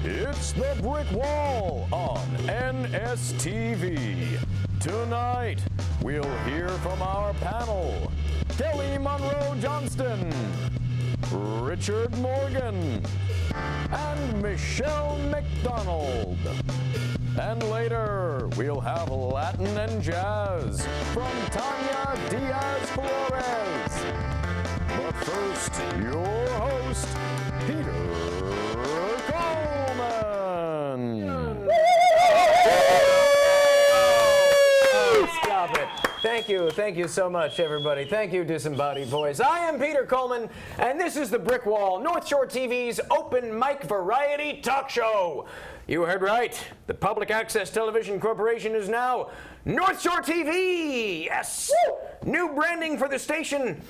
It's the Brick Wall on NSTV. Tonight, we'll hear from our panel, Kelly Monroe Johnston, Richard Morgan, and Michelle McDonald. And later, we'll have Latin and jazz from Tanya Diaz-Flores. But first, your host, Peter Coleman. Stop it. Thank you so much, everybody. Thank you, disembodied voice. I am Peter Coleman, and this is the Brick Wall, North Shore TV's open mic variety talk show. You heard right. The Public Access Television Corporation is now North Shore TV. Yes. New branding for the station.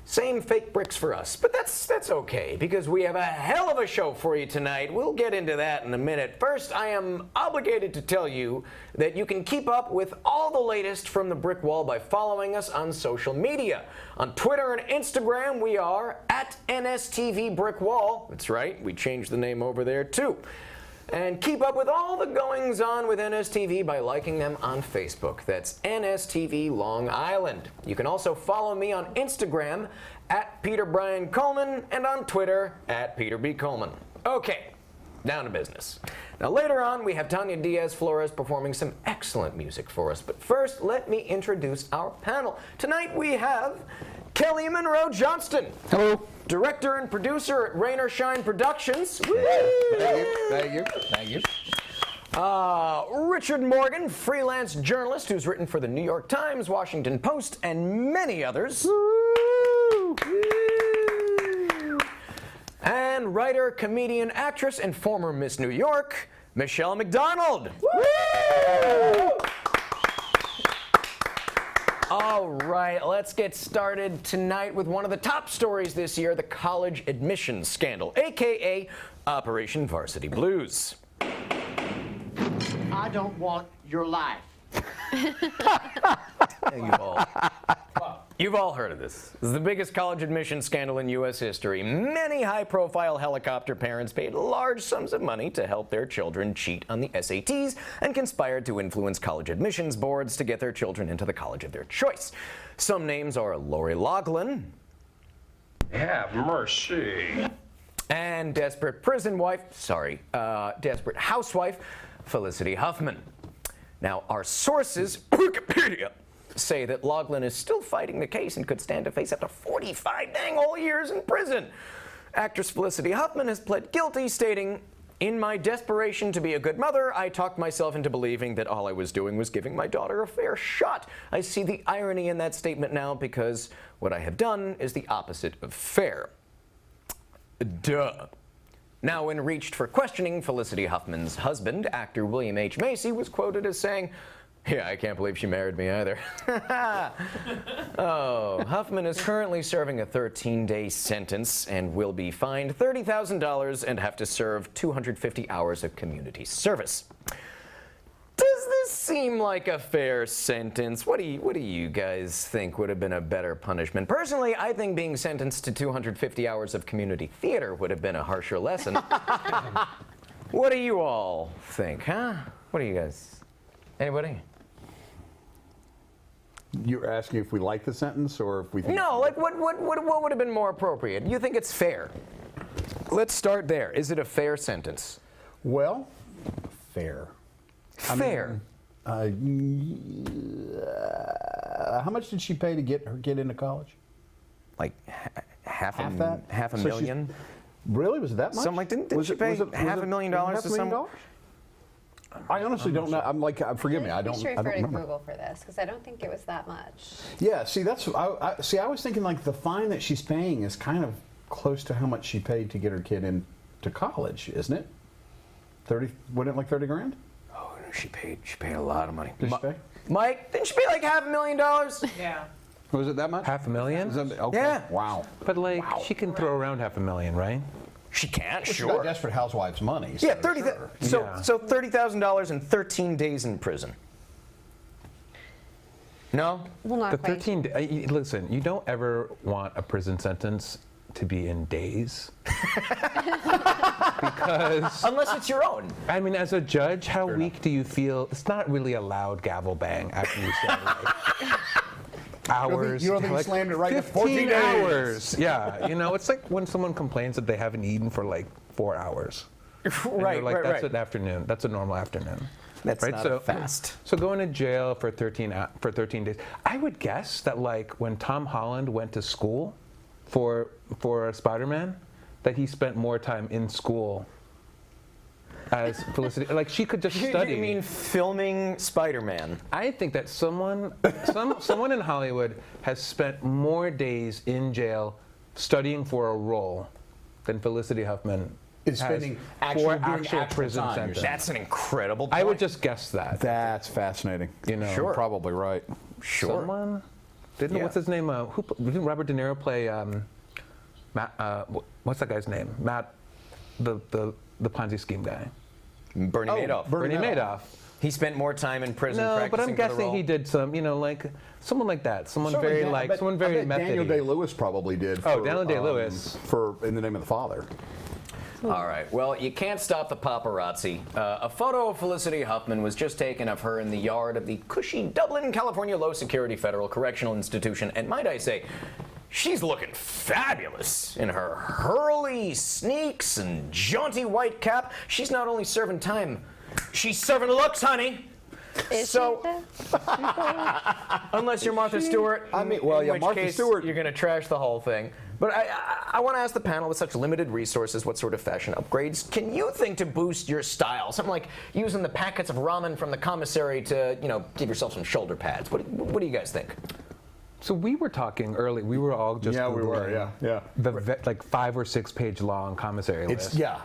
Same fake bricks for us, but that's okay, because we have a hell of a show for you tonight. We'll get into that in a minute. First, I am obligated to tell you that you can keep up with all the latest from the Brick Wall by following us on social media. On Twitter and Instagram, we are at NSTV Brick Wall. That's right, we changed the name over there too. And keep up with all the goings-on with NSTV by liking them on Facebook. That's NSTV Long Island. You can also follow me on Instagram at Peter Brian Coleman and on Twitter at Peter B. Coleman. Okay, down to business. Now later on, we have Tanya Diaz-Flores performing some excellent music for us. But first, let me introduce our panel. Tonight we have Kelly Monroe Johnston. Hello. Director and producer at Rain or Shine Productions. Thank you. Richard Morgan, freelance journalist who's written for the New York Times, Washington Post, and many others. And writer, comedian, actress, and former Miss New York, Michelle McDonald. All right, let's get started tonight with one of the top stories this year, the college admissions scandal, a.k.a. Operation Varsity Blues. I don't want your life. You've all heard of this. This is the biggest college admissions scandal in U.S. history. Many high-profile helicopter parents paid large sums of money to help their children cheat on the SATs and conspired to influence college admissions boards to get their children into the college of their choice. Some names are Lori Loughlin. Have mercy. And desperate housewife, Felicity Huffman. Now, our sources, Wikipedia, say that Loughlin is still fighting the case and could stand to face up to 45 dang whole years in prison. Actress Felicity Huffman has pled guilty, stating, "In my desperation to be a good mother, I talked myself into believing that all I was doing was giving my daughter a fair shot. I see the irony in that statement now because what I have done is the opposite of fair." Duh. Now, when reached for questioning, Felicity Huffman's husband, actor William H. Macy, was quoted as saying, "Yeah, I can't believe she married me either." Oh, Huffman is currently serving a 13-day sentence and will be fined $30,000 and have to serve 250 hours of community service. Does this seem like a fair sentence? What do you guys think would have been a better punishment? Personally, I think being sentenced to 250 hours of community theater would have been a harsher lesson. What do you all think, huh? What do you guys? Anybody? You're asking if we like the sentence or if we think... No, like what would have been more appropriate? You think it's fair? Let's start there. Is it a fair sentence? Well, fair. Fair. How much did she pay to get into college? Like half that? half a So million? Really? Was it that much? Something like, didn't she pay $500,000 to some? I honestly don't know. I'm like, forgive me, I don't Refer to remember. Google for this because I don't think it was that much. Yeah, see, I was thinking like the fine that she's paying is kind of close to how much she paid to get her kid into college, isn't it? 30? Wasn't it like 30 grand? Oh, no, she paid a lot of money. Did she pay? Mike, didn't she pay like $500,000? Yeah. Was it that much? $500,000? Is that, okay. Yeah. Wow. But like, she can throw around $500,000, right? She can't, She sure. got Desperate Housewives money. Yeah, so 30. sure. So $30,000 and 13 days in prison. No? Well, not The quite. 13, listen, you don't ever want a prison sentence to be in days. because Unless it's your own. I mean, as a judge, how weak do you feel? It's not really a loud gavel bang after you say like hours. you don't think he like slammed it right at 15 14 days? hours. Yeah, you know, it's like when someone complains that they haven't eaten for like 4 hours. And you're like, that's an afternoon. That's a normal afternoon. That's right? not So fast. So going to jail for 13 days. I would guess that like when Tom Holland went to school for Spider-Man, that he spent more time in school as Felicity. Like she could just study. You mean filming Spider-Man? I think that someone in Hollywood has spent more days in jail studying for a role than Felicity Huffman Is has spending for actually doing actual actual prison time, you're sentence. saying. That's an incredible point. I would just guess that. That's fascinating. You know, Sure. Probably right. Sure. Someone didn't Yeah. what's his name? Didn't Robert De Niro play Matt? What's that guy's name? Matt, the Ponzi scheme guy. Bernie Madoff. Bernie Madoff. He spent more time in prison No, practicing but I'm for the guessing role. he did some, you know, like someone like that. Someone Certainly, very Dan- like, I bet- someone I very bet Daniel methody. Day-Lewis probably did. Oh, for, Daniel Day-Lewis. For In the Name of the Father. All right. Well, you can't stop the paparazzi. A photo of Felicity Huffman was just taken of her in the yard of the cushy Dublin, California Low Security Federal Correctional Institution. And might I say, she's looking fabulous in her hurley sneaks and jaunty white cap. She's not only serving time, she's serving looks, honey. Is So- she Unless you're Martha Stewart. I mean, well, in yeah, which Martha case Stewart- You're going to trash the whole thing. But I want to ask the panel, with such limited resources, what sort of fashion upgrades can you think to boost your style? Something like using the packets of ramen from the commissary to, you know, give yourself some shoulder pads. What do you guys think? So we were talking early. We were all just Yeah, we were, Googling yeah. the like 5 or 6 page long commissary list. Yeah.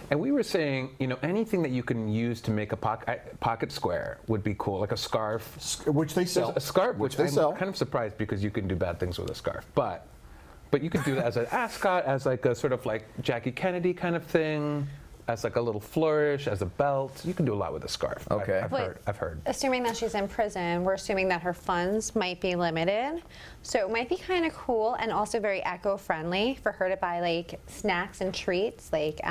And we were saying, you know, anything that you can use to make a pocket square would be cool, like a scarf. Which they sell. A scarf, Which which they I'm sell. kind of surprised because you can do bad things with a scarf. But you could do that as an ascot, as like a sort of like Jackie Kennedy kind of thing, as like a little flourish, as a belt. You can do a lot with a scarf. Okay. I've heard. Assuming that she's in prison, we're assuming that her funds might be limited. So it might be kind of cool and also very eco-friendly for her to buy like snacks and treats, like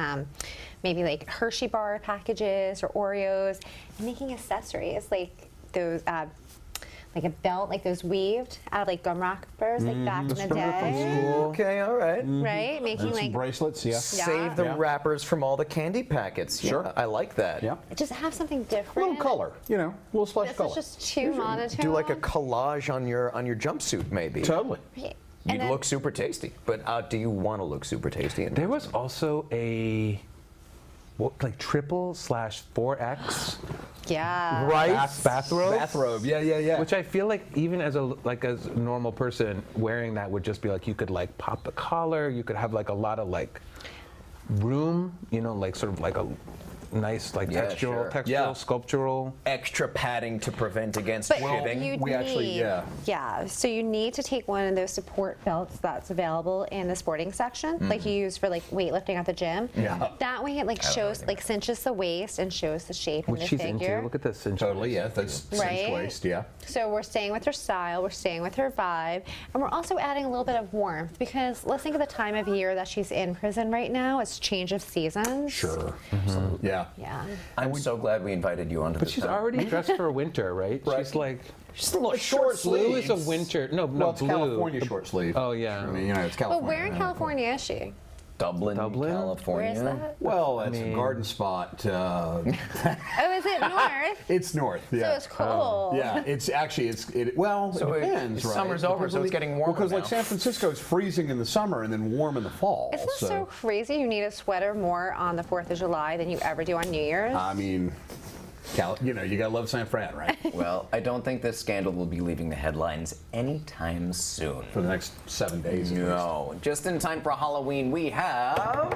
maybe like Hershey bar packages or Oreos, and making accessories like those, like a belt, like those weaved out of like gum wrappers, like back in the day. Okay, all right. Right? Making And some like, bracelets, yeah. Save the Yeah. wrappers from all the candy packets. Sure. Yeah, I like that. Yeah. just have something A different. little color, you know, a little splash This color. is just too monotone. Do like a collage on your jumpsuit, maybe. Totally. Right. You'd And then- look super tasty. But do you want to look super tasty? There was also a like 4X Yeah. bathrobe. Bathrobe, yeah. Which I feel like even as a normal person wearing that would just be like you could like pop the collar, you could have like a lot of like room, you know, like sort of like a nice like Yeah, textural, sure. Yeah. sculptural. Extra padding to prevent against But shivving. you we need, actually- yeah. So you need to take one of those support belts that's available in the sporting section, like you use for like weightlifting at the gym. Yeah. That way it like shows, like cinches the waist and shows the shape Which and the she's figure. into. Look at this cinch. Totally, yeah. That's Right? cinched waist, yeah. So we're staying with her style, we're staying with her vibe, and we're also adding a little bit of warmth because let's think of the time of year that she's in prison right now. It's change of seasons. Sure. Mm-hmm. Yeah. Yeah. I'm so glad we invited you onto But this. she's panel. already dressed for winter, right? Right. She's like She's a little Short blue is a sleeves. winter. No, Well, it's blue. California short sleeve. Oh, yeah. I mean, you know, it's But California. where in California is she? Dublin, Dublin? California. Where is that? Well, it's a garden spot. Oh, is it north? It's north, So yeah. it's cold. Yeah, it's actually well, So it depends, right? summer's over, Depends so on it's the- getting warmer Because like now. San Francisco is freezing in the summer and then warm in the fall. Isn't that so crazy? You need a sweater more on the 4th of July than you ever do on New Year's. I mean, you know, you gotta love San Fran, right? Well, I don't think this scandal will be leaving the headlines anytime soon. For the next 7 days. at least. No. Just in time for Halloween, we have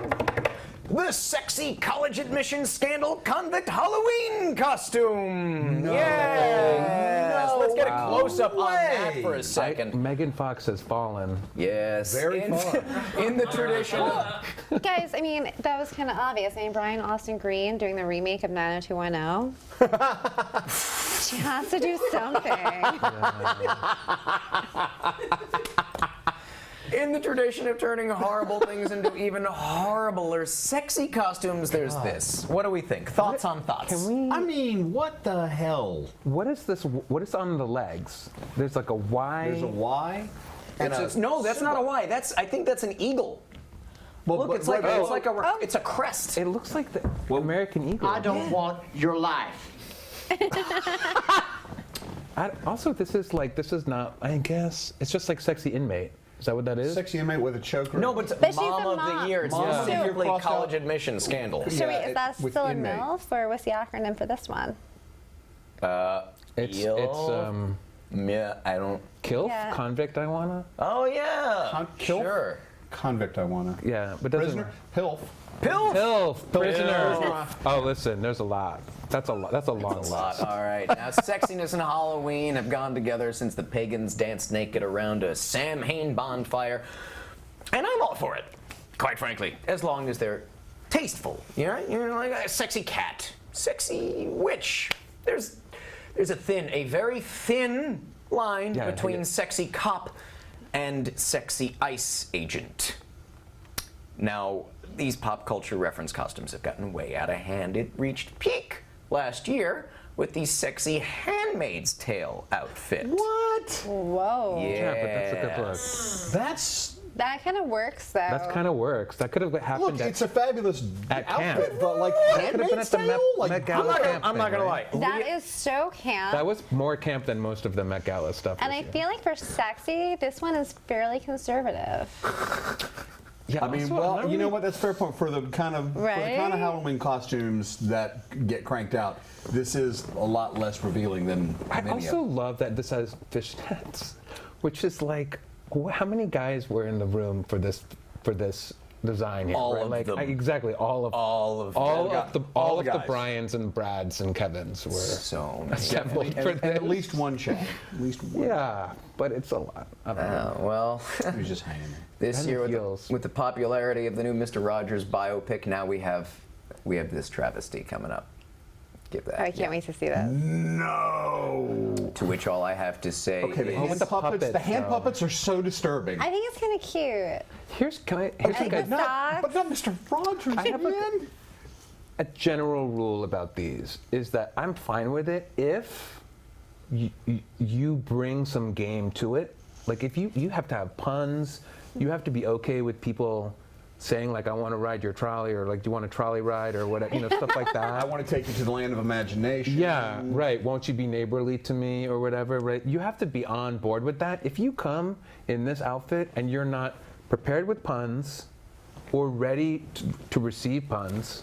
the sexy college admissions scandal convict Halloween costume. Yes. Let's get a close up on that for a second. Megan Fox has fallen. Yes. Very far. In the tradition. Guys, I mean, that was kind of obvious. I mean, Brian Austin Green doing the remake of 90210. She has to do something. In the tradition of turning horrible things into even horribler, sexy costumes, there's this. What do we think? Thoughts on thoughts? Can we? I mean, what the hell? What is this? What is on the legs? There's like a Y. There's a Y. And No, that's not a Y. I think that's an eagle. Well, Look, but- it's like right, it's a crest. It looks like the American eagle. I don't want your life. Also, this is not. I guess it's just like sexy inmate. Is that what that is? Sexy inmate with a choker. No, but it's But she's Mom a of the mom. Year. It's Mom of the Year specifically crossed college out. admission scandal. So Yeah, wait, is that with still a inmate. MILF, or what's the acronym for this one? It's Yeah, I don't. KILF, Yeah. convict. I wanna. Oh yeah, Kilf? sure. Convict, I wanna. Yeah, but doesn't. Prisoner? Pilf. Pilf. KILF, prisoner. Oh, listen, there's a lot. That's a lot. That's a long lot. All right. Now, sexiness and Halloween have gone together since the pagans danced naked around a Samhain bonfire. And I'm all for it, quite frankly, as long as they're tasteful. You know, like a sexy cat, sexy witch. There's a very thin line Yeah, between yeah. sexy cop and sexy ICE agent. Now, these pop culture reference costumes have gotten way out of hand. It reached peak last year with the sexy Handmaid's Tale outfit. What? Whoa. Yeah, but that's a good look. That's That kind of works, though. That kind of works. That could have happened. look. It's a fabulous at outfit, camp. but like Could have been Handmaid's at the Tale? Met Like, Gala camp I'm not thing, gonna right? lie. That is so camp. That was more camp than most of the Met Gala stuff. And this I year. feel like for sexy, this one is fairly conservative. Yeah, I mean, also, well, not you know really- what? That's a fair point for the kind of Right? Halloween costumes that get cranked out. This is a lot less revealing than I many also of. love that this has fishnets, which is like, how many guys were in the room for this design here? All right? of like, them. Exactly, all of the guys. Bryans and Brads and Kevins were So many. assembled for And this. at least one Chad. At least one. Yeah, but it's a lot. I don't know. Well, He was just hanging there. this Kind of year feels- with the popularity of the new Mr. Rogers biopic, now we have this travesty coming up. Give that. Oh, I can't wait to see this. No. To which all I have to say Okay, the is hand puppets. The hand though. puppets are so disturbing. I think it's kind of cute. Here's I like think a, the socks. But not Mr. Rogers. I have man. a general rule about these is that I'm fine with it if you bring some game to it. Like if you have to have puns, you have to be okay with people saying like I want to ride your trolley or like do you want a trolley ride or whatever, stuff like that. I want to take you to the land of imagination. Yeah, right. Won't you be neighborly to me or whatever, right? You have to be on board with that. If you come in this outfit and you're not prepared with puns or ready to receive puns,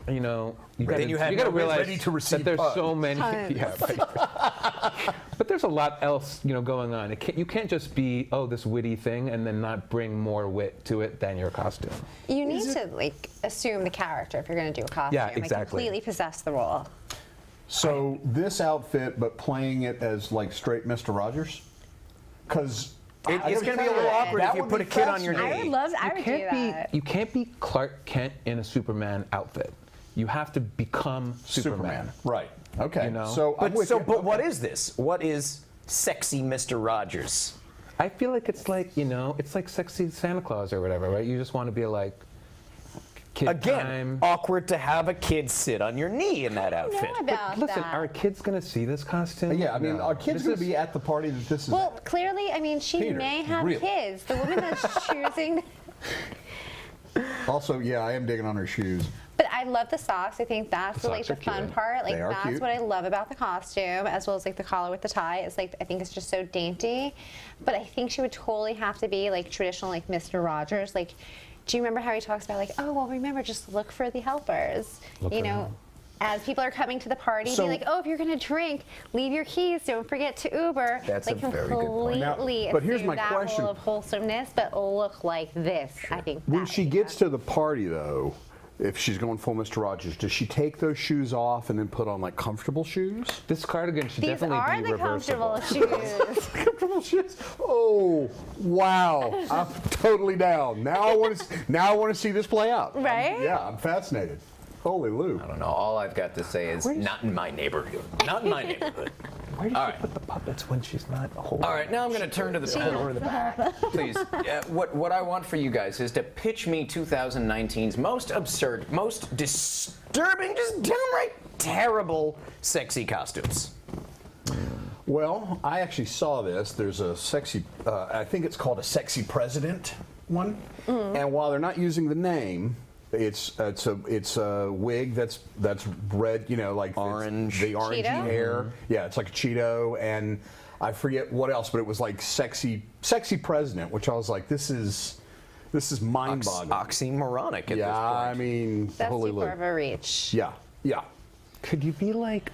you gotta, Then you have gotta no realize ready to receive that there's puns. so many. Puns. Yeah, right. But there's a lot else, going on. You can't just be this witty thing and then not bring more wit to it than your costume. You need to assume the character if you're going to do a costume. Yeah, Like, exactly. completely possess the role. So this outfit, but playing it as like straight Mr. Rogers, because it's going to be a little awkward if you put a kid on your I knee. would do that. You can't be Clark Kent in a Superman outfit. You have to become Superman. Right. Okay. You know? So, I'm with you. But what is this? What is sexy Mr. Rogers? I feel like it's like, it's like sexy Santa Claus or whatever, right? You just want to be like kid Again, time. awkward to have a kid sit on your knee in that I don't outfit. know about Listen, that. are kids going to see this costume? Yeah, I mean, No. our kids This going to is- be at the party that this is. Well, clearly, she Peter, may have really? kids. The woman that's choosing. Also, yeah, I am digging on her shoes. But I love the socks. I think that's The the socks are fun cute. part. They are That's cute. what I love about the costume, as well as the collar with the tie. It's I think it's just so dainty. But I think she would totally have to be traditional Mr. Rogers. Do you remember how he talks about oh well, remember just look for the helpers. Look for them. As people are coming to the party, So- be like, oh, if you're gonna drink, leave your keys. Don't forget to Uber. That's a very good point. Now, Completely but here's assume my that question. role of wholesomeness, but look like this. I think When that she would be gets fun. to the party, though, if she's going full Mr. Rogers, does she take those shoes off and then put on comfortable shoes? This cardigan should These definitely are be the reversible. comfortable shoes. Comfortable shoes? Oh, wow! I'm totally down. Now I want to see this play out. Right? I'm fascinated. Holy Lou! I don't know. All I've got to say is not in my neighborhood. Not in my neighborhood. Where did All she right. put the puppets when she's not holding? All right, now I'm going to turn to the panel. Or the back. Please, what I want for you guys is to pitch me 2019's most absurd, most disturbing, just downright terrible sexy costumes. Well, I actually saw this. There's a sexy, I think it's called a sexy president one. And while they're not using the name, it's a wig that's red, you know, like Orange. the orangey Cheeto? hair. Yeah, it's like a Cheeto, and I forget what else, but it was like sexy president, which I was like, this is mind-boggling. Oxymoronic at this Yeah, point. I mean, That's holy too Lord. far of a reach. Yeah, yeah. Could you be like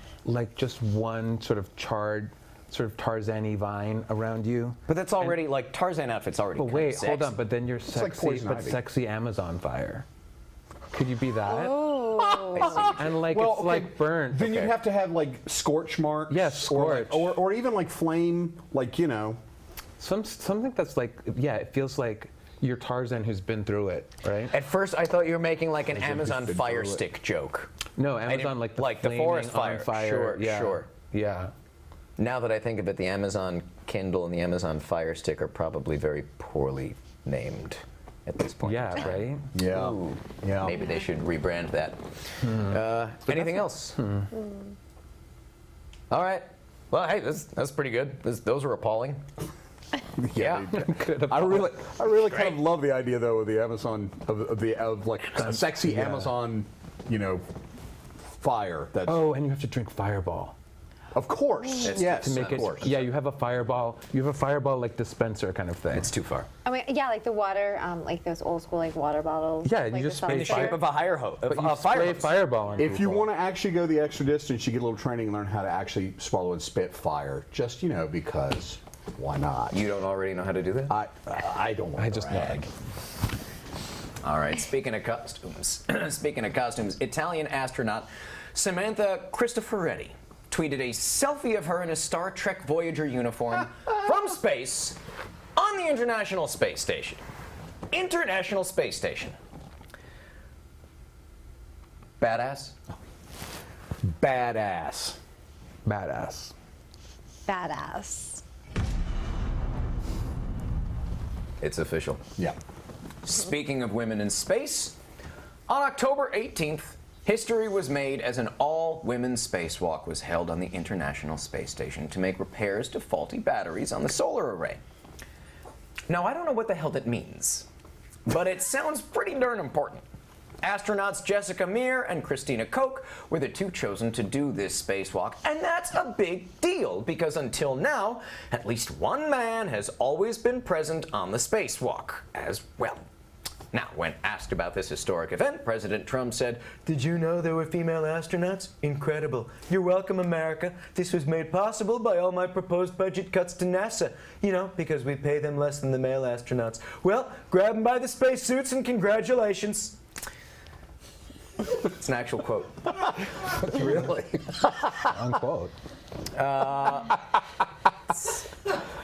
just one sort of charred, sort of Tarzan-y vine around you? But that's already, like, Tarzan outfit's already But kind wait, of hold sexy. on. But then you're like sexy, Poison but Ivy. sexy Amazon fire. Could you be that? Oh. And like Well, it's okay, like burnt. Then okay. you'd have to have like scorch marks. Yes, or, like- scorch. or even like flame, like, you know. Something that's like, yeah, it feels like you're Tarzan who's been through it, right? At first, I thought you were making like an Amazon been Fire through it. Stick joke. No, didn't- Amazon like the like the flaming forest on fire. Sure, yeah. sure. Yeah. Now that I think of it, the Amazon Kindle and the Amazon Fire Stick are probably very poorly named at this point. Yeah, right? Yeah. Ooh. Yeah. Maybe they should rebrand that. Anything else? All right. Well, hey, that's pretty good. Those are appalling. Yeah. I really kind of love the idea though of the Amazon of like a sexy Yeah. Amazon, you know, fire. That's Oh, and you have to drink Fireball. of course. Yes, To make of it, course. yeah, you have a Fireball. You have a Fireball like dispenser kind of thing. It's too far. I mean, yeah, like the water, like those old school like water bottles. Yeah, you like just the spray In the seltzer. shape of a fire hose. But you A fire spray hose. Fireball on If you people. want to actually go the extra distance, you get a little training and learn how to actually swallow and spit fire. Just, you know, because why not? You don't already know how to do that? I don't want I to just brag. know. All right, speaking of costumes, Italian astronaut Samantha Cristoforetti tweeted a selfie of her in a Star Trek Voyager uniform from space on the International Space Station. International Space Station. Badass? Badass. Badass. Badass. It's official. Yeah. Speaking of women in space, on October 18th, history was made as an all-women's spacewalk was held on the International Space Station to make repairs to faulty batteries on the solar array. Now, I don't know what the hell that means, but it sounds pretty darn important. Astronauts Jessica Meir and Christina Koch were the two chosen to do this spacewalk, and that's a big deal because until now, at least one man has always been present on the spacewalk as well. Now, when asked about this historic event, President Trump said, "Did you know there were female astronauts? Incredible. You're welcome, America. This was made possible by all my proposed budget cuts to NASA. You know, because we pay them less than the male astronauts. Well, grab them by the spacesuits and congratulations." It's an actual quote. Really? Unquote.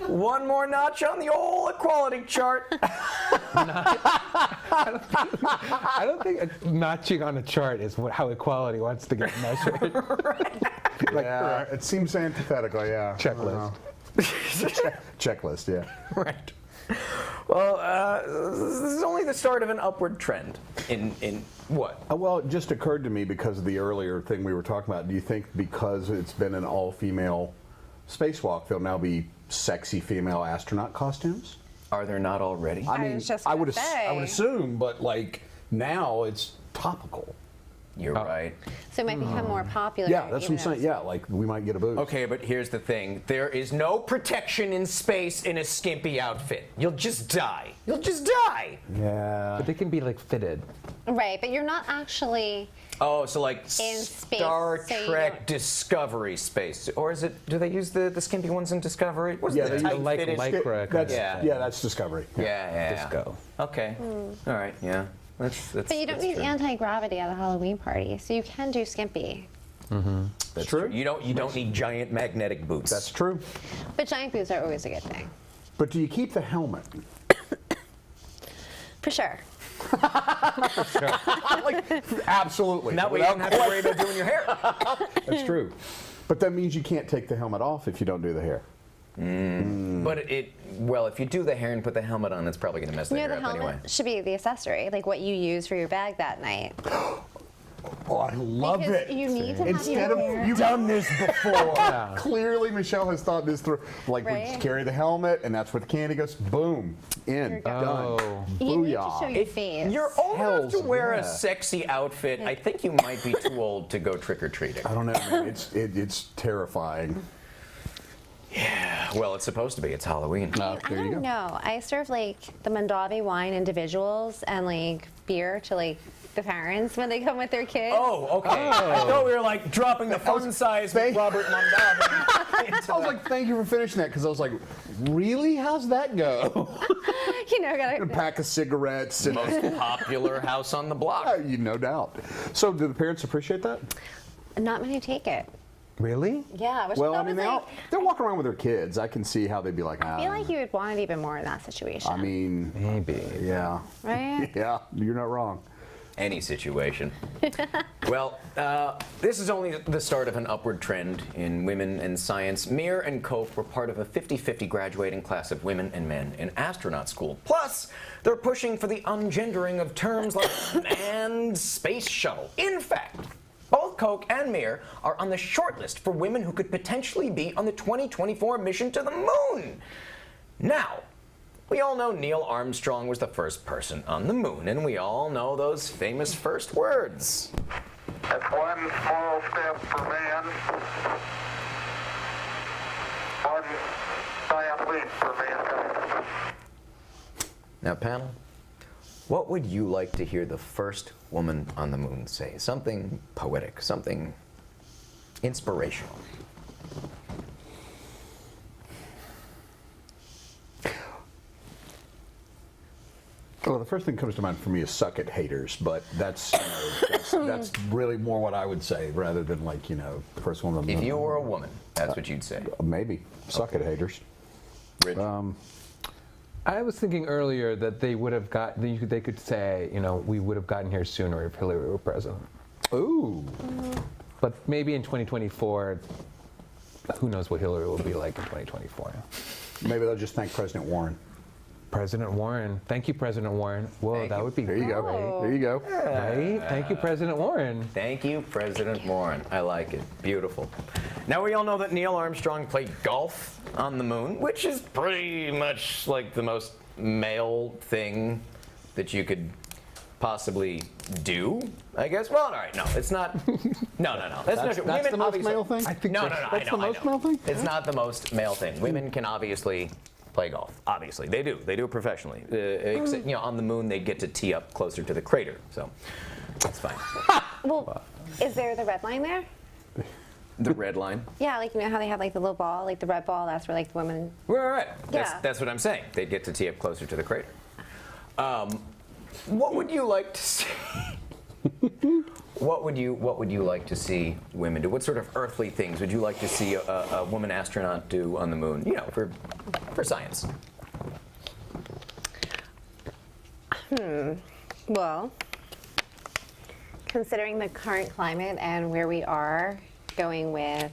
One more notch on the old equality chart. I don't think notching on a chart is how equality wants to get measured. Yeah, it seems antithetical, yeah. Checklist. Checklist, yeah. Right. Well, this is only the start of an upward trend in what? Well, it just occurred to me because of the earlier thing we were talking about. Do you think because it's been an all-female spacewalk, there'll now be sexy female astronaut costumes? Are there not already? I was just I gonna would, say. I would assume, but like now it's topical. You're right. So it might become more popular. Yeah, that's what I'm even though saying. Yeah, like we might get a boost. Okay, but here's the thing. There is no protection in space in a skimpy outfit. You'll just die. You'll just die. Yeah. But they can be like fitted. Right, but you're not actually. Oh, so like In space, Star so you Trek don't- Discovery space. Or is it, do they use the skimpy ones in Discovery? What's Yeah, the they tight use like fitted? lycra. That's, Yeah. yeah, that's Discovery. Yeah. Disco. Okay. All right, yeah. That's But you don't that's need true. anti-gravity at a Halloween party, so you can do skimpy. That's true. You don't need giant magnetic boots. That's true. But giant boots are always a good thing. But do you keep the helmet? For sure. Absolutely. that way you don't have to worry about doing your hair. That's true. But that means you can't take the helmet off if you don't do the hair. But if you do the hair and put the helmet on, it's probably going to mess the No, hair the up helmet anyway. should be the accessory, like what you use for your bag that night. Oh, I love Because it. you need to have Instead your of hair. you've done this before. Clearly, Michelle has thought this through. Like we Right? just carry the helmet, and that's where the candy goes. Boom, in, done. Oh. You need to Booyah. show your face. You're old enough to Hells wear a yeah. sexy outfit. I think you might be too old to go trick-or-treating. I don't know, man. It's terrifying. Well, it's supposed to be. It's Halloween. I There you don't go. know. I serve like the Mondavi wine individuals and like beer to like the parents when they come with their kids. Oh, okay. I thought we were like dropping the fun size with Thank- Robert Mondavi. I was like, thank you for finishing that, because I was like, really? How's that go? You know, A gotta. pack of cigarettes and Most popular house on the block. you no doubt. So, do the parents appreciate that? Not many take it. Really? Yeah, which Well, I I mean, was like, they're walking around with their kids. I can see how they'd be like, I feel like you would want it even more in that situation. I mean, Maybe. yeah. right? Yeah, you're not wrong. Any situation. Well, this is only the start of an upward trend in women in science. Mir and Koch were part of a 50-50 graduating class of women and men in astronaut school. Plus, they're pushing for the ungendering of terms like manned space shuttle. In fact, both Koch and Mir are on the short list for women who could potentially be on the 2024 mission to the moon. Now, we all know Neil Armstrong was the first person on the moon, and we all know those famous first words. That's one small step for man, one giant leap for mankind. Now, panel, what would you like to hear the first woman on the moon say? Something poetic, something inspirational. Well, the first thing that comes to mind for me is "suck it, haters," but that's that's really more what I would say rather than like the first one. If you were a woman, that's what you'd say. Maybe "suck it, haters." Rich. I was thinking earlier that they would have got. They could say, we would have gotten here sooner if Hillary were president. Ooh, But maybe in 2024, who knows what Hillary will be like in 2024. maybe they'll just thank President Warren. President Warren. Thank you, President Warren. Whoa, Thank that you. would be There you go. Oh. There you go. Right? Thank you, President Warren. Thank you, President Warren. I like it. Beautiful. Now, we all know that Neil Armstrong played golf on the moon, which is pretty much like the most male thing that you could possibly do, I guess. Well, all right, no, it's not. No. That's not true. That's Women the most obviously- male thing? I think No, so. I That's know, the most I know. male thing? It's not the most male thing. Women can obviously play golf. Obviously, they do. They do it professionally. Except, on the moon, they get to tee up closer to the crater, so that's fine. Well, is there the red line there? The red line. Yeah, like how they have like the little ball, like the red ball. That's where like the women. Right. Yeah. That's what I'm saying. They'd get to tee up closer to the crater. What would you like to see? What would you like to see women do? What sort of earthly things would you like to see a woman astronaut do on the moon? For science. Well, considering the current climate and where we are going with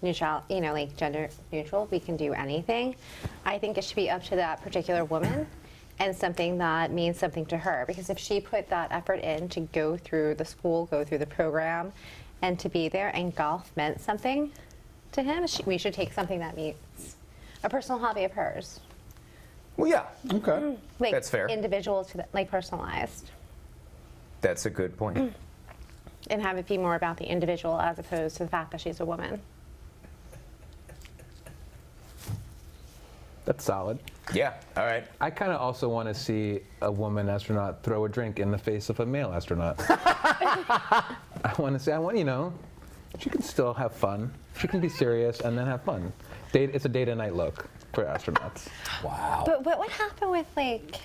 neutral, like gender neutral, we can do anything. I think it should be up to that particular woman and something that means something to her. Because if she put that effort in to go through the school, go through the program, and to be there, and golf meant something to him, we should take something that means a personal hobby of hers. Well, yeah, Okay. Like That's fair. individual to like personalized. that's a good point. And have it be more about the individual as opposed to the fact that she's a woman. That's solid. Yeah. All right. I kind of also want to see a woman astronaut throw a drink in the face of a male astronaut. I want, she can still have fun. She can be serious and then have fun. It's a day-to-night look for astronauts. Wow. But what would happen with like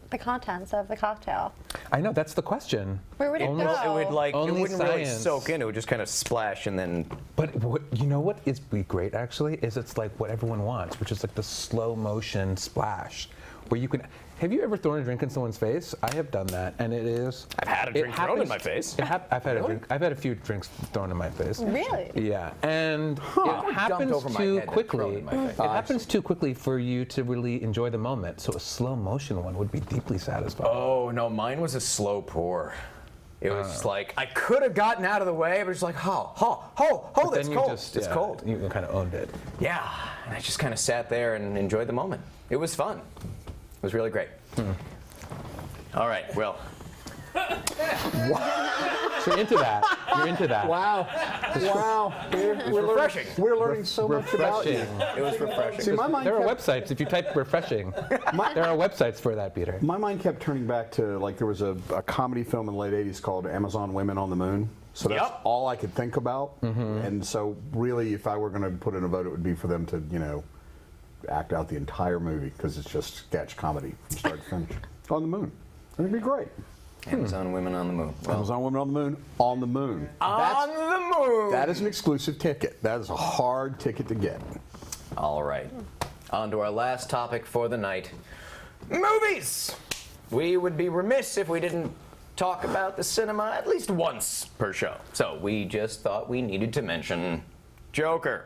the contents of the cocktail? I know, that's the question. Where would it Only- go? It would it Only wouldn't really science. soak in. It would just kind of splash and then. But what is be great actually is it's like what everyone wants, which is like the slow motion splash, where you can. Have you ever thrown a drink in someone's face? I have done that, and it is. I've had a drink thrown in my face. I've had a drink. I've had a few drinks thrown in my face. Really? Yeah, and it happens over my too head and quickly. thrown in my face. It happens too quickly for you to really enjoy the moment. So a slow motion one would be deeply satisfying. Oh no, mine was a slow pour. It was just like I could have gotten out of the way, but it's like, But it's then cold. you just, It's yeah, cold. You kind of owned it. Yeah, and I just kind of sat there and enjoyed the moment. It was fun. It was really great. All right, well, So you're into that. You're into that. Wow. Wow. We're refreshing. We're learning so much about you. Refreshing. it was refreshing. See, my mind There are kept, websites. If you type refreshing, there are websites for that, Peter. my mind kept turning back to, like, there was a comedy film in the late 80s called Amazon Women on the Moon. So that's Yep. all I could think about. And so really, if I were going to put in a vote, it would be for them to, act out the entire movie, because it's just sketch comedy from start to finish. On the moon. It'd be great. Amazon Women on the Moon. Well, Amazon Women on the Moon. On the moon. on the moon. That is an exclusive ticket. That is a hard ticket to get. All right. On to our last topic for the night. Movies! We would be remiss if we didn't talk about the cinema at least once per show. So we just thought we needed to mention Joker.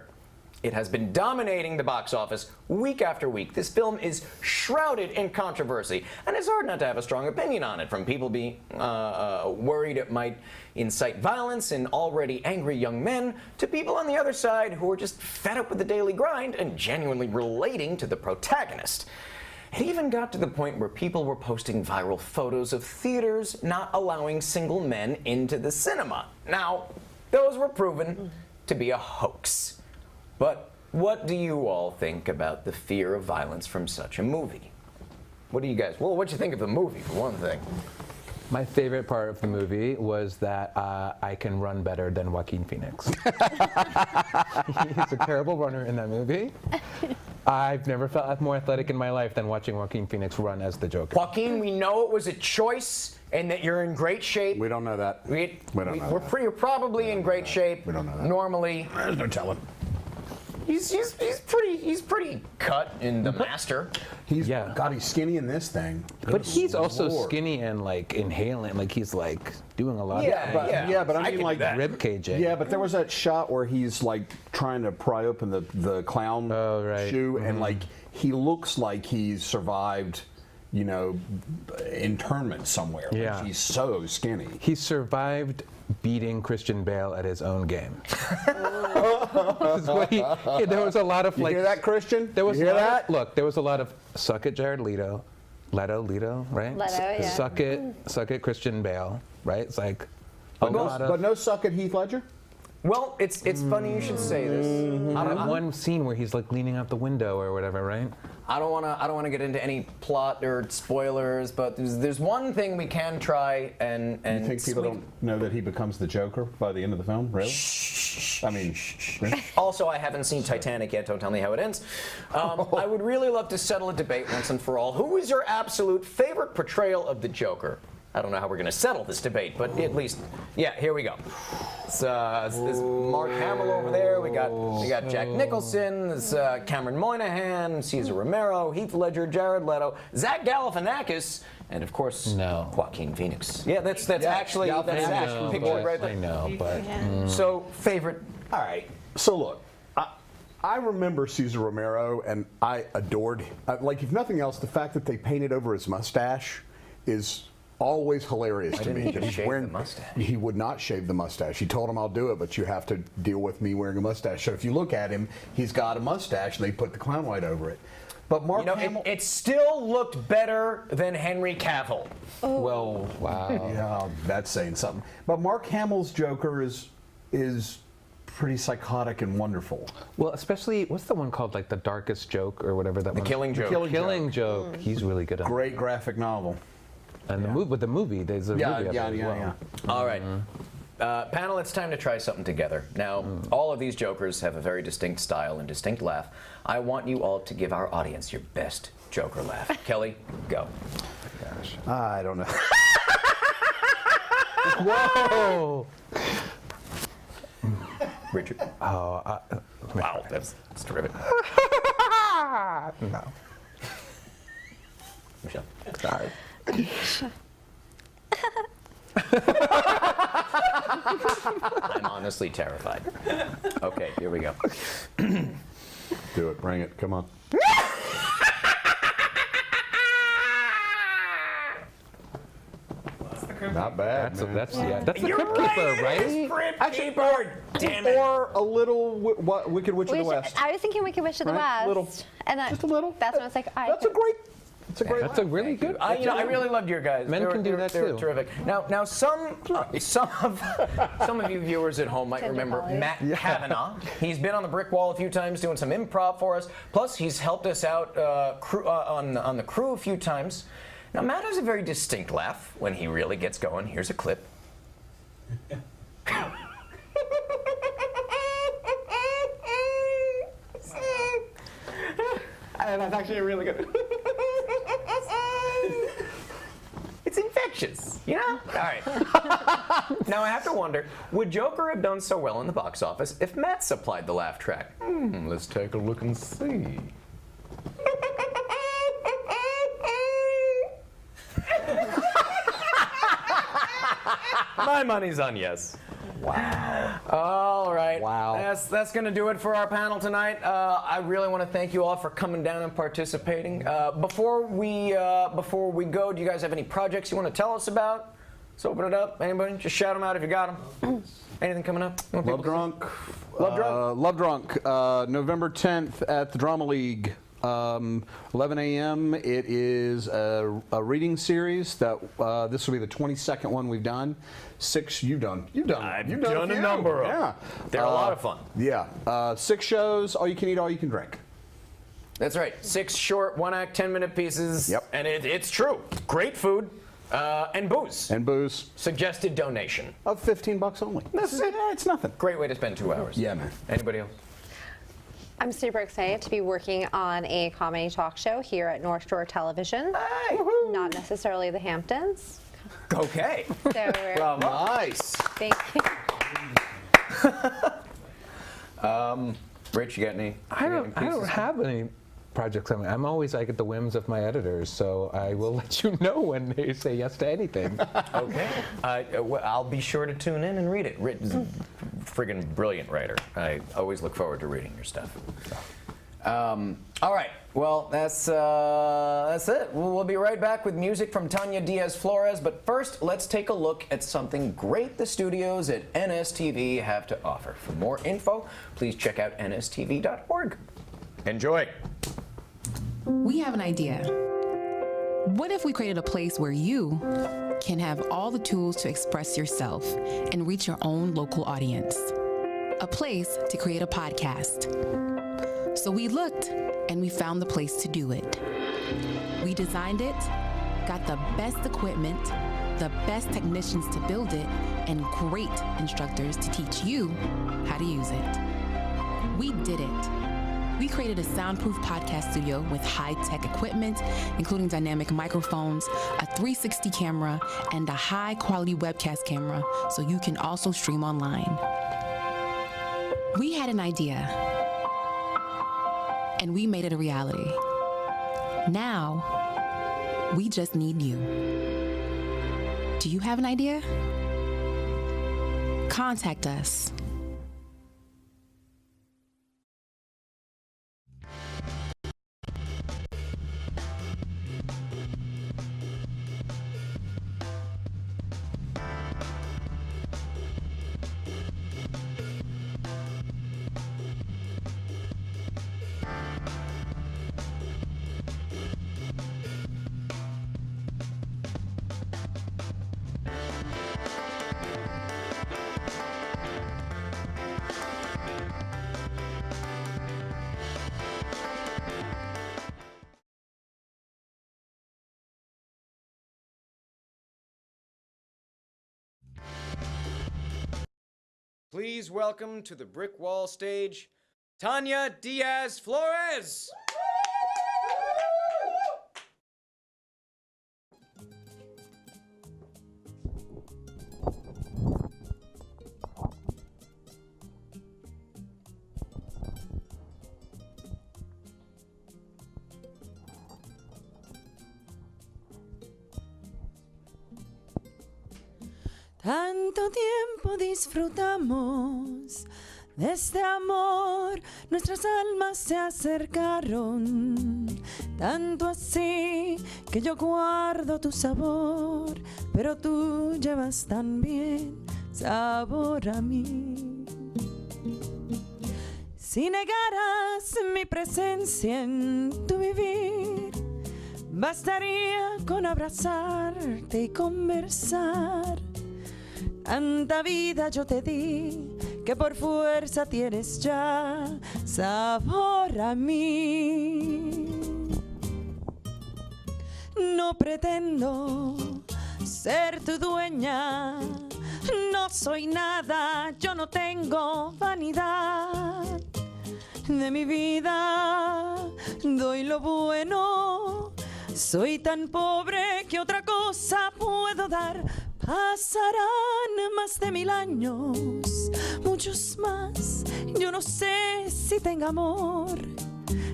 It has been dominating the box office week after week. This film is shrouded in controversy, and it's hard not to have a strong opinion on it, from people being worried it might incite violence in already angry young men, to people on the other side who are just fed up with the daily grind and genuinely relating to the protagonist. It even got to the point where people were posting viral photos of theaters not allowing single men into the cinema. Now, those were proven to be a hoax. But what do you all think about the fear of violence from such a movie? What do you guys, well, what do you think of the movie, for one thing? My favorite part of the movie was that I can run better than Joaquin Phoenix. He's a terrible runner in that movie. I've never felt more athletic in my life than watching Joaquin Phoenix run as the Joker. Joaquin, we know it was a choice and that you're in great shape. We don't know that. We don't know that. You're probably in great shape. We don't know that. Normally. There's no telling. He's pretty cut in The Master. Yeah. God, he's skinny in this thing. But he's also Lord. skinny and like inhaling, like he's like doing a lot Yeah, of Yeah, but I I mean, can do like, that. rib caging. Yeah, but there was that shot where he's like trying to pry open the clown Oh, right. shoe, and like he looks like he's survived, internment somewhere. Like, Yeah. he's so skinny. He survived beating Christian Bale at his own game. This is what there was a lot of You like. hear that, Christian? There was you a hear lot that? Of, look, there was a lot of suck it, Jared Leto, right? Leto, yeah. Suck it, Christian Bale, right? It's like But no suck at Heath Ledger. Well, it's funny you should say this. that one scene where he's like leaning out the window or whatever, right? I don't want to get into any plot or spoilers, but there's one thing we can try and You think people don't know that he becomes the Joker by the end of the film? Really? I mean, really? Also, I haven't seen Titanic yet. Don't tell me how it ends. I would really love to settle a debate once and for all. Who is your absolute favorite portrayal of the Joker? I don't know how we're going to settle this debate, but at least, yeah, here we go. It's Mark Hamill over there. We got Jack Nicholson. There's Cameron Moynihan, Cesar Romero, Heath Ledger, Jared Leto, Zach Galifianakis, and of course, No. Joaquin Phoenix. Yeah, that's actually Galifianakis. pictured right I there. know, but So favorite. all right. So look, I remember Cesar Romero, and I adored him. Like, if nothing else, the fact that they painted over his mustache is always hilarious to me. didn't think he'd He's shave wearing- the mustache. He would not shave the mustache. He told him, "I'll do it, but you have to deal with me wearing a mustache." So if you look at him, he's got a mustache, and they put the clown white over it. But Mark Hamill, It still looked better than Henry Cavill. well, wow. yeah, that's saying something. But Mark Hamill's Joker is pretty psychotic and wonderful. Well, especially what's the one called, like The Darkest Joke or whatever that one? Killing Joke. Killing Joke. He's really good at it. Great graphic novel. And the movie, there's a movie of it as well. All right. Panel, it's time to try something together. Now, all of these Jokers have a very distinct style and distinct laugh. I want you all to give our audience your best Joker laugh. Kelly, go. I don't know. Whoa! Richard. Oh, Wow, that's terrific. no. Michelle. Sorry. I'm honestly terrified. Okay, here we go. Do it. Bring it. Come on. Not bad. man. That's the You're Crypt Keeper, right? Crypt Keeper! Damn it! Or a little Wicked Witch of the West. I was thinking Wicked Witch of the Right, West. little. And that, Just a little. That's when I was like, That's a great. That's a really good. I really loved your guys. Men can do that they were too. terrific. Now some of you viewers at home might Tender remember quality. Matt Kavanaugh. He's been on the brick wall a few times doing some improv for us. Plus, he's helped us out on the crew a few times. Now, Matt has a very distinct laugh when he really gets going. Here's a clip. That's actually really good. It's infectious, you know? All right. Now I have to wonder, would Joker have done so well in the box office if Matt supplied the laugh track? Let's take a look and see. My money's on yes. Wow. All right. Wow. That's going to do it for our panel tonight. I really want to thank you all for coming down and participating. Before we go, do you guys have any projects you want to tell us about? Let's open it up. Anybody? Just shout them out if you got them. Anything coming up? You want people Love to- Drunk. Love Drunk? Love Drunk. November 10th at the Drama League. 11 a.m. It is a reading series that this will be the 22nd one we've done. 6 you've done. You've done. I've You've done a few. number of them. Yeah. They're a lot of fun. Yeah. 6 shows. All you can eat. All you can drink. That's right. 6 short, 1-act, 10-minute pieces. Yep. And it's true. Great food and booze. And booze Suggested donation. of $15 only. That's it. It's nothing. Great way to spend 2 hours. Yeah, man. Anybody else? I'm super excited to be working on a comedy talk show here at North Shore Television. Hey. Not necessarily the Hamptons. Okay. So we're, Nice. thank you. Rich, you got any? I don't have any projects. I'm always like at the whims of my editors, so I will let you know when they say yes to anything. Okay. Well, I'll be sure to tune in and read it. Rich is a friggin' brilliant writer. I always look forward to reading your stuff. All right. Well, that's it. We'll be right back with music from Tanya Diaz Flores. But first, let's take a look at something great the studios at NSTV have to offer. For more info, please check out nstv.org. Enjoy. We have an idea. What if we created a place where you can have all the tools to express yourself and reach your own local audience? A place to create a podcast. So we looked and we found the place to do it. We designed it, got the best equipment, the best technicians to build it, and great instructors to teach you how to use it. We did it. We created a soundproof podcast studio with high-tech equipment, including dynamic microphones, a 360 camera, and a high-quality webcast camera, so you can also stream online. We had an idea, and we made it a reality. Now, we just need you. Do you have an idea? Contact us. Please welcome to the brick wall stage, Tanya Diaz Flores. ¿Cuánto tiempo disfrutamos de este amor? Nuestras almas se acercaron, tanto así que yo guardo tu sabor, pero tú llevas también sabor a mí. Si negaras mi presencia en tu vivir, bastaría con abrazarte y conversar. Tanta vida yo te di que por fuerza tienes ya sabor a mí. No pretendo ser tu dueña, no soy nada, yo no tengo vanidad. De mi vida doy lo bueno, soy tan pobre que otra cosa puedo dar. Pasarán más de 1000 años, muchos más, yo no sé si tenga amor.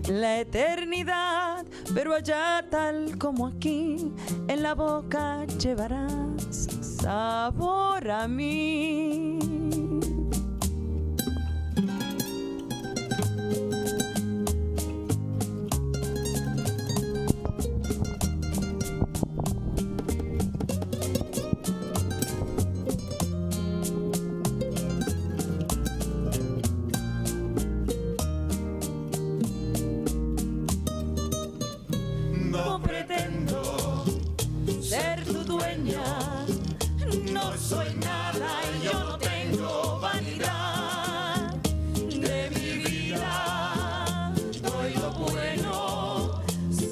La eternidad, pero allá tal como aquí, en la boca llevarás sabor a mí. No pretendo ser tu dueña, no soy nada y yo no tengo vanidad. De mi vida doy lo bueno,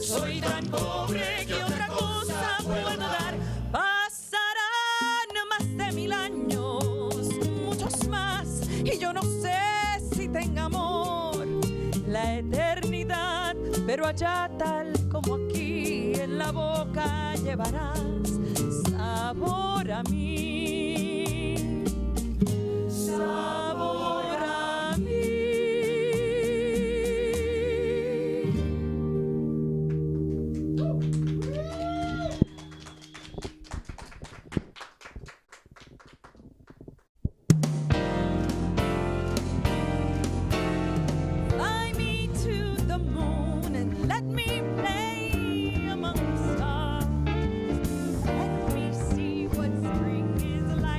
soy tan pobre que otra cosa puedo dar. Pasarán más de 1000 años, muchos más, y yo no sé si tenga amor. La eternidad, pero allá tal como aquí, en la boca llevarás sabor a mí, sabor a mí. Fly me to the moon and let me play among the stars. Let me see what spring is like.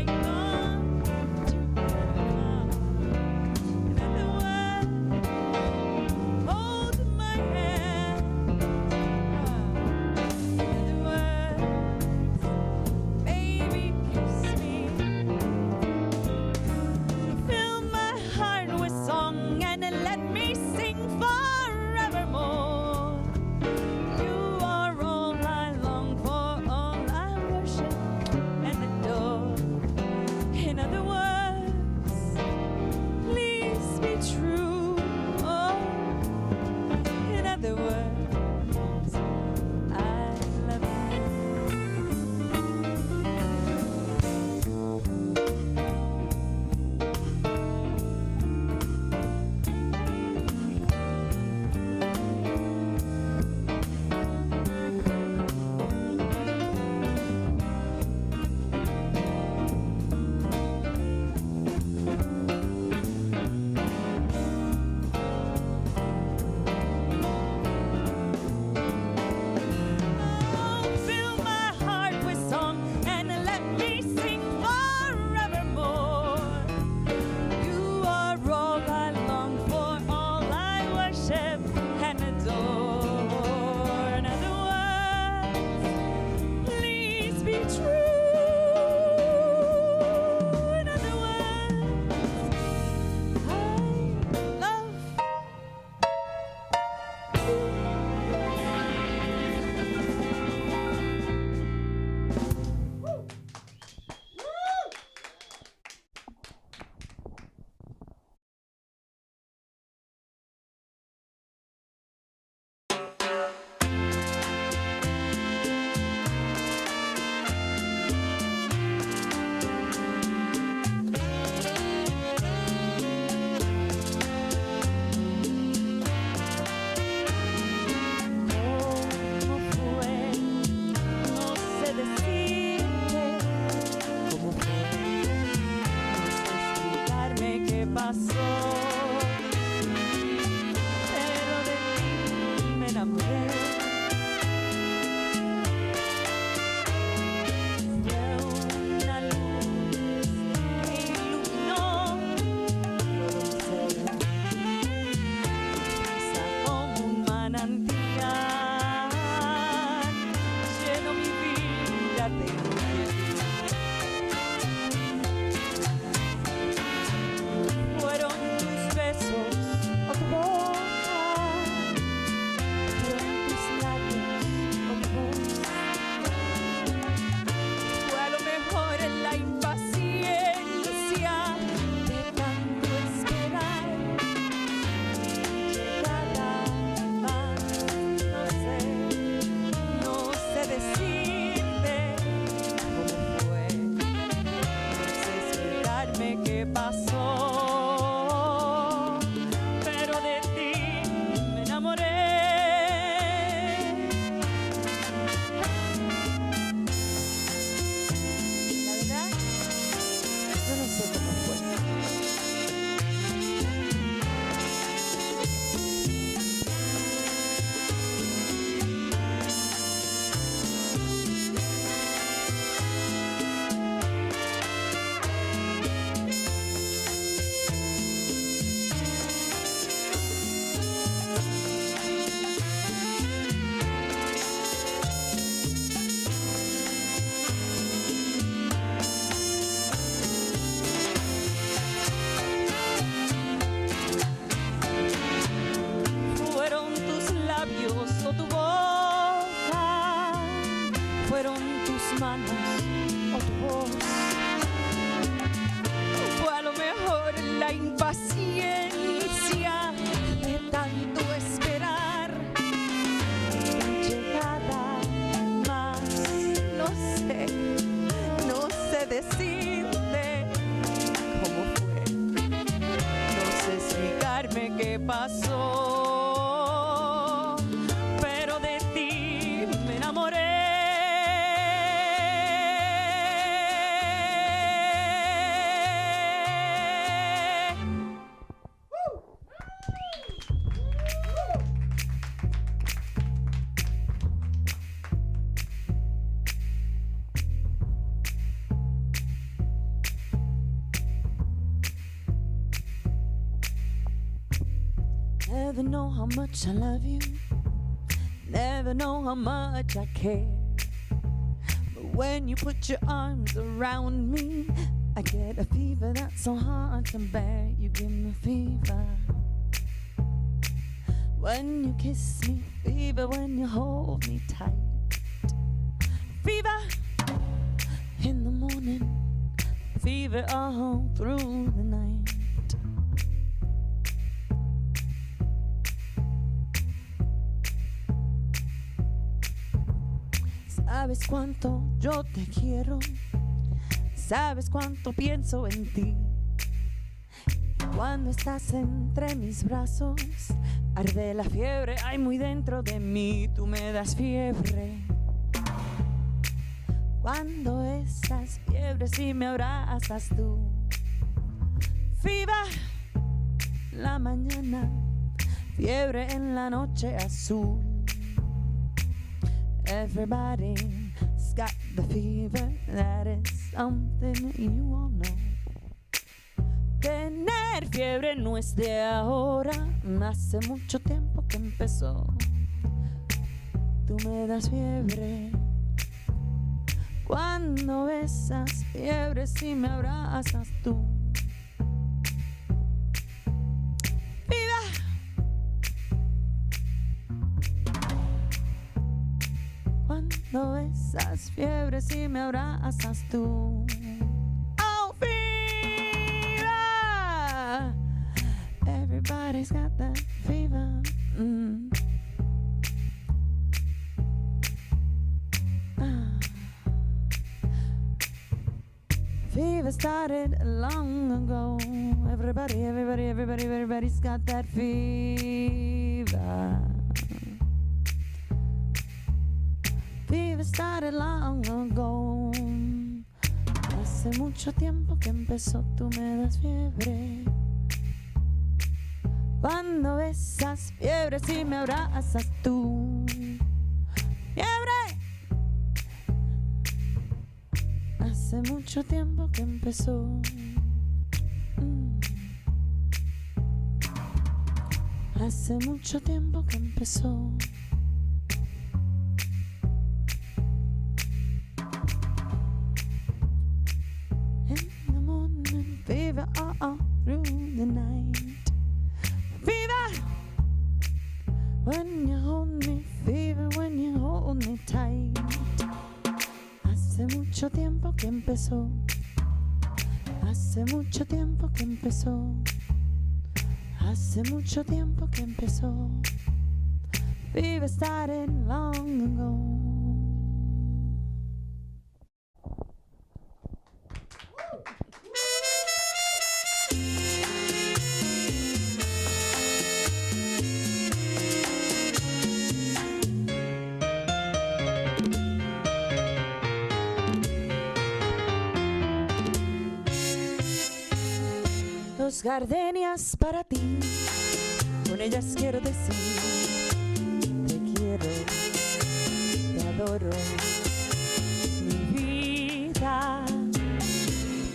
pasó, pero de ti me enamoré. Never know how much I love you, never know how much I care. But when you put your arms around me, I get a fever that's so hard to bear. You give me fever when you kiss me, fever when you hold me tight. Fever in the morning, fever all through the night. Sabes cuánto yo te quiero, sabes cuánto pienso en ti. Cuando estás entre mis brazos, arde la fiebre, hay muy dentro de mí, tú me das fiebre. Cuando esas fiebres y me abrazas tú. Fever la mañana, fiebre en la noche azul. Everybody's got the fever, that is something you all know. Tener fiebre no es de ahora, hace mucho tiempo que empezó. Tú me das fiebre cuando besas, fiebre si me abrazas tú. Cuando esas fiebres y me abrazas tú. Oh, fever! Everybody's got that fever. Fever started long ago. Everybody's got that fever. Fever started long ago. Hace mucho tiempo que empezó, tú me das fiebre. Cuando besas fiebres y me abrazas tú. ¡Fiebre! Hace mucho tiempo que empezó. Hace mucho tiempo que empezó. Fever all through the night. Fever when you hold me, fever when you hold me tight. Hace mucho tiempo que empezó. Hace mucho tiempo que empezó. Hace mucho tiempo que empezó. Fever started long ago. Dos gardenias para ti, con ellas quiero decir, te quiero, te adoro, mi vida.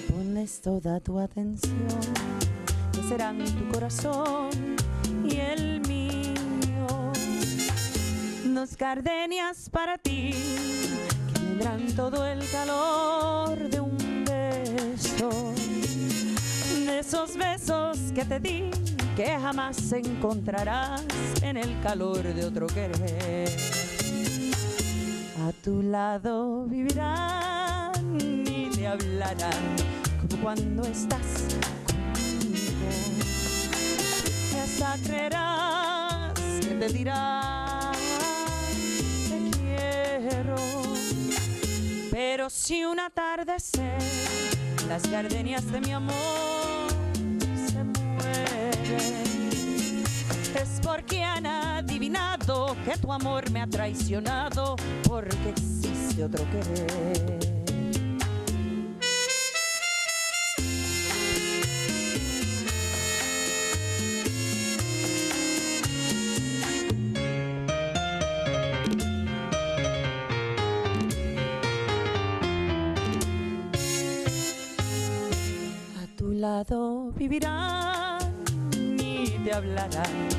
Ponles toda tu atención, que serán tu corazón y el mío. Dos gardenias para ti, que tendrán todo el calor de un beso. De esos besos que te di, que jamás encontrarás en el calor de otro querer. A tu lado vivirán y te hablarán como cuando estás conmigo. Y hasta creerás que te dirán te quiero. Pero si un atardecer las gardenias de mi amor se mueren, porque han adivinado que tu amor me ha traicionado, porque existe otro querer. Lado vivirán y te hablarán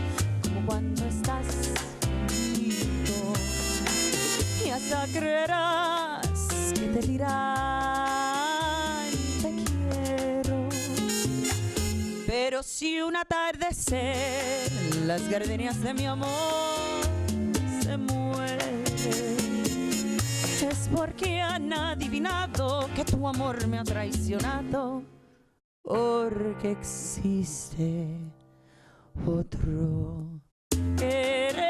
como cuando estás conmigo, y hasta creerás que te dirán te quiero. Pero si un atardecer las gardenias de mi amor se mueren, es porque han adivinado que tu amor me ha traicionado, porque existe otro querer.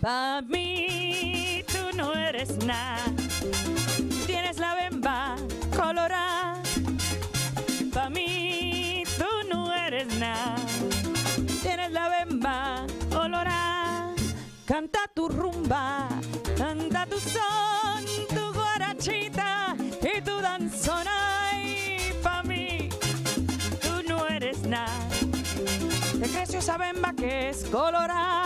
Pa' mí tú no eres nada, tienes la bemba colorada. Pa' mí tú no eres nada, tienes la bemba colorada. Canta tu rumba, canta tu son, tu guarachita y tu danzona. Y pa' mí tú no eres nada, te creció esa bemba que es colorada.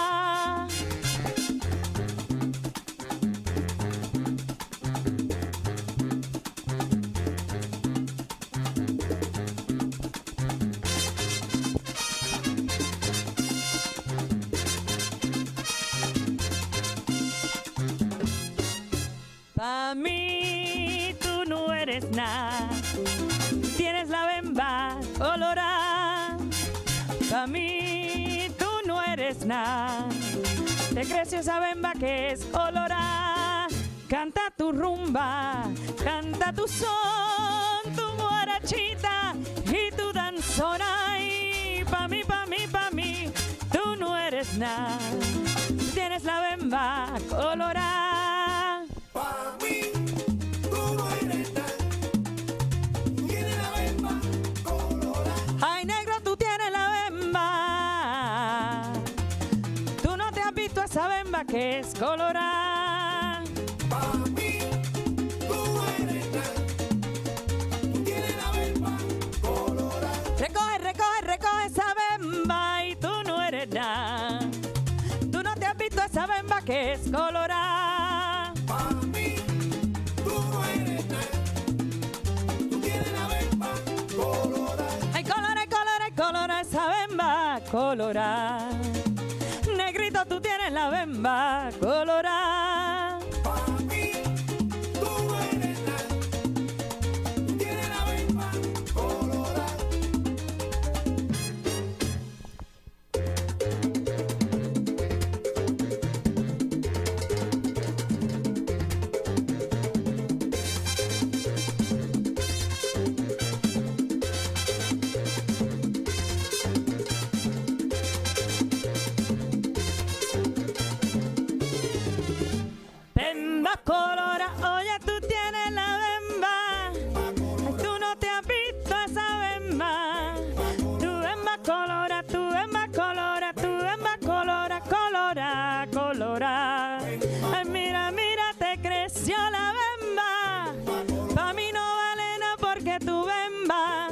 Pa' mí tú no eres nada, tienes la bemba colorada. Pa' mí tú no eres nada, te creció esa bemba que es colorada. Canta tu rumba, canta tu son, tu guarachita y tu danzona. Y pa' mí, pa' mí, pa' mí, tú no eres nada, tienes la bemba colorada. Pa' mí, tú no eres nada, tienes la bemba colorada. Ay, negro, tú tienes la bemba, tú no te has visto esa bemba que es colorada. Pa' mí, tú no eres nada, tienes la bemba colorada. Recoge, recoge, recoge esa bemba y tú no eres nada, tú no te has visto esa bemba que es colorada. Pa' mí, tú no eres nada, tú tienes la bemba colorada. Ay, colora, colora, colora esa bemba colorada. Negrito, tú tienes la bemba colorada. Pa' mí, tú no eres nada, tú tienes la bemba colorada. Bemba colora, oye, tú tienes la bemba. Ay, tú no te has visto esa bemba. Tu bemba colora, tu bemba colora, tu bemba colora, colora, colora. Ay, mira, mira, te creció la bemba. Pa' mí no vale nada porque tu bemba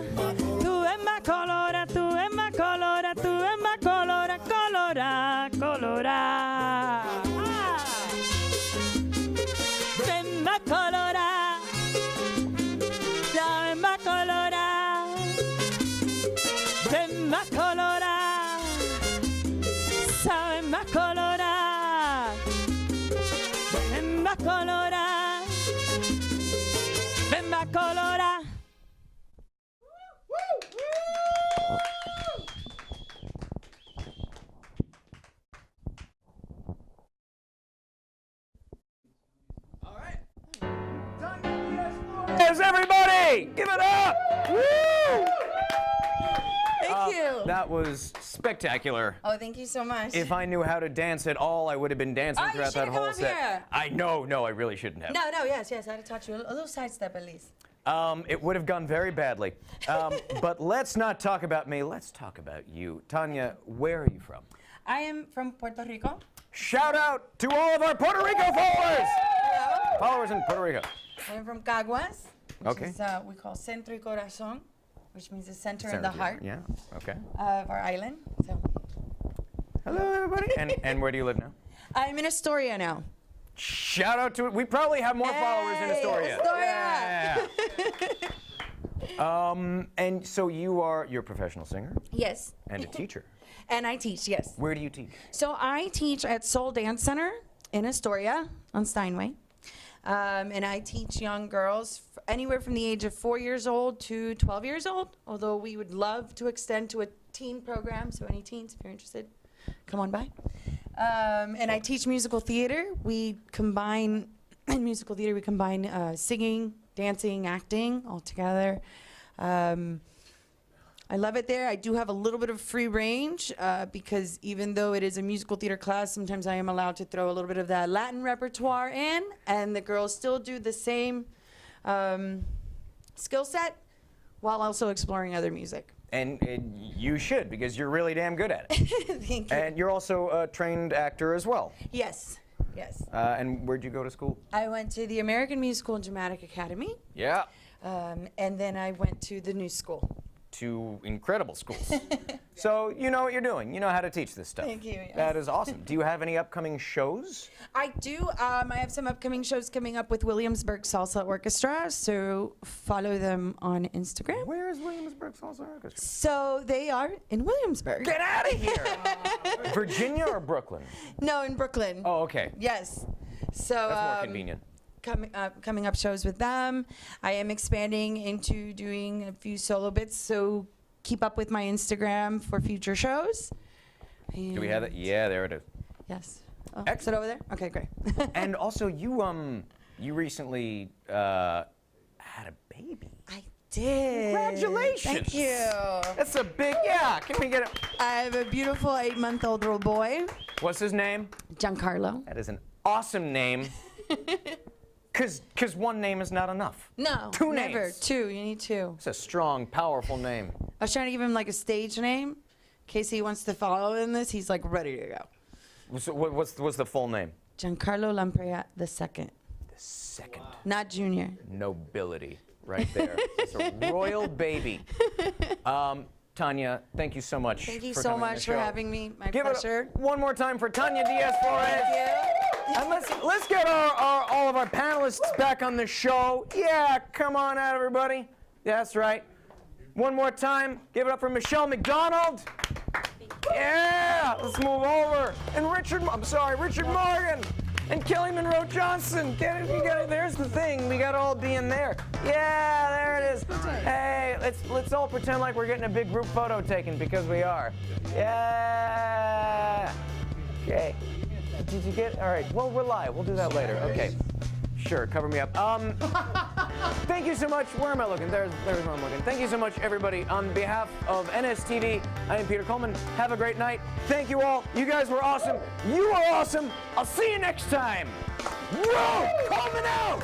colora, tu bemba colora, tu bemba colora, colora, colora. Bemba colora, la bemba colora, bemba colora, sa bemba colora, bemba colora, bemba colora. everybody! Give it up! Woo! Thank you. That was spectacular. Oh, thank you so much. If I knew how to dance at all, I would have been dancing Oh, you throughout that should've come whole up set. here. I know, I really shouldn't have. No, yes, I had to touch you. A little sidestep at least. It would have gone very badly. But let's not talk about me. Let's talk about you. Tanya, where are you from? I am from Puerto Rico. Shout out to all of our Puerto Rico followers! Followers in Puerto Rico. I'm from Caguas, which Okay. is we call Centro y Corazón, which means the center and the Center, heart Yeah, okay. of our island. So Hello, everybody. And where do you live now? I'm in Astoria now. Shout out to it. We probably have more followers in Astoria. Astoria! Yeah. And so you're a professional singer Yes. and a teacher. And I teach, yes. Where do you teach? So I teach at Soul Dance Center in Astoria on Steinway. And I teach young girls anywhere from the age of 4 years old to 12 years old, although we would love to extend to a teen program. So any teens, if you're interested, come on by. And I teach musical theater. In musical theater, we combine singing, dancing, acting all together. I love it there. I do have a little bit of free range because even though it is a musical theater class, sometimes I am allowed to throw a little bit of that Latin repertoire in, and the girls still do the same skill set while also exploring other music. And you should, because you're really damn good at it. Thank you. And you're also a trained actor as well. Yes, yes. And where'd you go to school? I went to the American Musical and Dramatic Academy, Yeah. and then I went to the New School. To incredible schools. So you know what you're doing. You know how to teach this stuff. Thank you, yes. That is awesome. Do you have any upcoming shows? I do. I have some upcoming shows coming up with Williamsburg Salsa Orchestra, so follow them on Instagram. Where is Williamsburg Salsa Orchestra? So they are in Williamsburg. Get out of here! Virginia or Brooklyn? No, in Brooklyn. Oh, okay. Yes. So That's more convenient. coming up shows with them. I am expanding into doing a few solo bits, so keep up with my Instagram for future shows. Do we have it? Yeah, there it is. Yes. Oh, is it Excellent. over there? Okay, great. And also, you recently had a baby. I did. Congratulations! Thank you. That's a big, yeah. Can we get it? I have a beautiful 8-month-old little boy, What's his name? Giancarlo. That is an awesome name. Cause one name is not enough. No, Two never. names. Two. You need two. It's a strong, powerful name. I was trying to give him like a stage name, in case he wants to follow in this. He's like ready to go. So what's the full name? Giancarlo Lamprey II, The second not Junior. nobility, right there. It's a royal baby. Tanya, thank you so much. Thank you for so coming on the much for show. having me. My Give pleasure. it up one more time for Tanya Diaz-Flores. Thank you. And let's get all of our panelists back on the show. Yeah, come on out, everybody. That's right. One more time, give it up for Michelle McDonald. Yeah, let's move over. And Richard Morgan and Kelly Monroe Johnson. Get it. There's the thing. We got to all be in there. Yeah, there it is. Hey, let's all pretend like we're getting a big group photo taken, because we are. Yeah. Okay. Did you get? All right. Well, we're live. We'll do that later. Okay. Sure. Cover me up. Thank you so much. Where am I looking? There's where I'm looking. Thank you so much, everybody. On behalf of NSTV, I am Peter Coleman. Have a great night. Thank you all. You guys were awesome. You are awesome. I'll see you next time. Whoa! Coleman out!